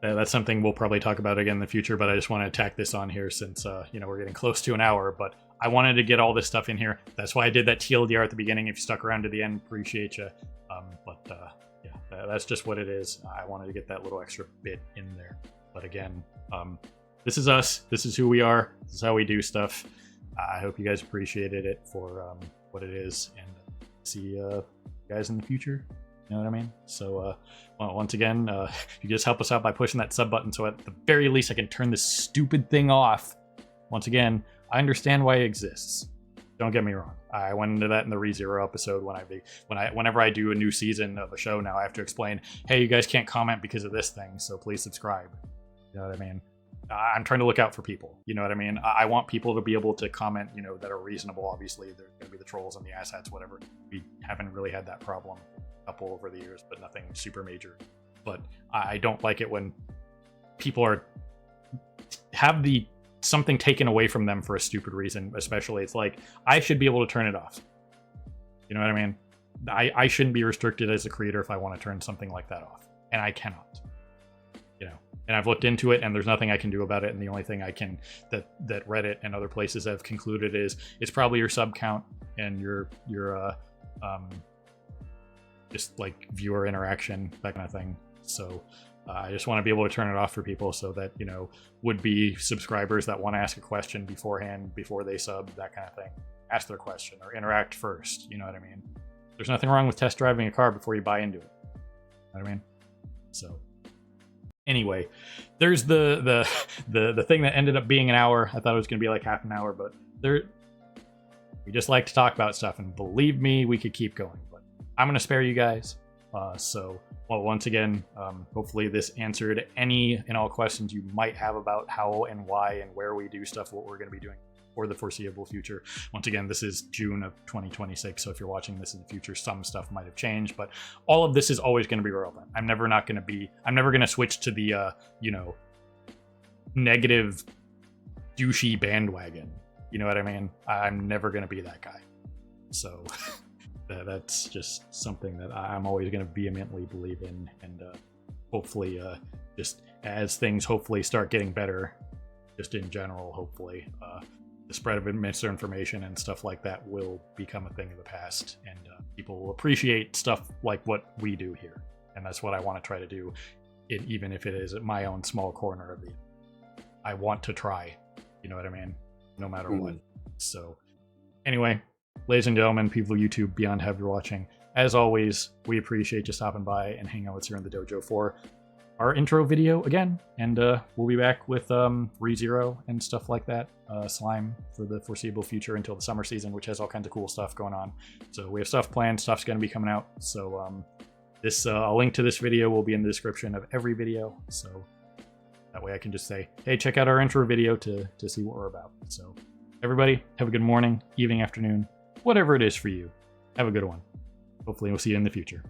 that's something we'll probably talk about again in the future, but I just want to tack this on here since we're getting close to an hour, but I wanted to get all this stuff in here. That's why I did that TLDR at the beginning. If you stuck around to the end, appreciate you. That's just what it is. I wanted to get that little extra bit in there. But again, this is us. This is who we are. This is how we do stuff. I hope you guys appreciated it for what it is, and see you guys in the future. You know what I mean? So once again, you just help us out by pushing that sub button, so at the very least I can turn this stupid thing off. Once again, I understand why it exists. Don't get me wrong. I went into that in the ReZero episode whenever I do a new season of a show now, I have to explain, hey, you guys can't comment because of this thing, so please subscribe. You know what I mean? I'm trying to look out for people. You know what I mean? I want people to be able to comment, that are reasonable. Obviously, there's going to be the trolls and the asshats, whatever. We haven't really had that problem a couple over the years, but nothing super major. But I don't like it when people have something taken away from them for a stupid reason. Especially, it's like, I should be able to turn it off. You know what I mean? I shouldn't be restricted as a creator if I want to turn something like that off, and I cannot. And I've looked into it, and there's nothing I can do about it. And the only thing I can that Reddit and other places have concluded is it's probably your sub count and your just like viewer interaction, that kind of thing. So I just want to be able to turn it off for people, so that would-be subscribers that want to ask a question beforehand, before they sub, that kind of thing, ask their question or interact first. You know what I mean? There's nothing wrong with test driving a car before you buy into it. You know what I mean? So. Anyway, there's the thing that ended up being an hour. I thought it was going to be like half an hour, but we just like to talk about stuff, and believe me, we could keep going. But I'm going to spare you guys. Once again, hopefully this answered any and all questions you might have about how and why and where we do stuff, what we're going to be doing for the foreseeable future. Once again, this is June of 2026, so if you're watching this in the future, some stuff might have changed, but all of this is always going to be relevant. I'm never going to switch to the negative douchey bandwagon. You know what I mean? I'm never going to be that guy. So that's just something that I'm always going to vehemently believe in, and hopefully just as things hopefully start getting better, just in general, hopefully the spread of misinformation and stuff like that will become a thing of the past, and people will appreciate stuff like what we do here. And that's what I want to try to do, even if it is at my own small corner of the. I want to try, you know what I mean? No matter what. So anyway, ladies and gentlemen, people of YouTube, beyond have you watching, as always, we appreciate you stopping by and hanging out with us here in the dojo for our intro video again, and we'll be back with ReZero and stuff like that, slime, for the foreseeable future until the summer season, which has all kinds of cool stuff going on. So we have stuff planned, stuff's going to be coming out. So a link to this video will be in the description of every video, so that way I can just say, hey, check out our intro video to see what we're about. So everybody, have a good morning, evening, afternoon, whatever it is for you. Have a good one. Hopefully we'll see you in the future.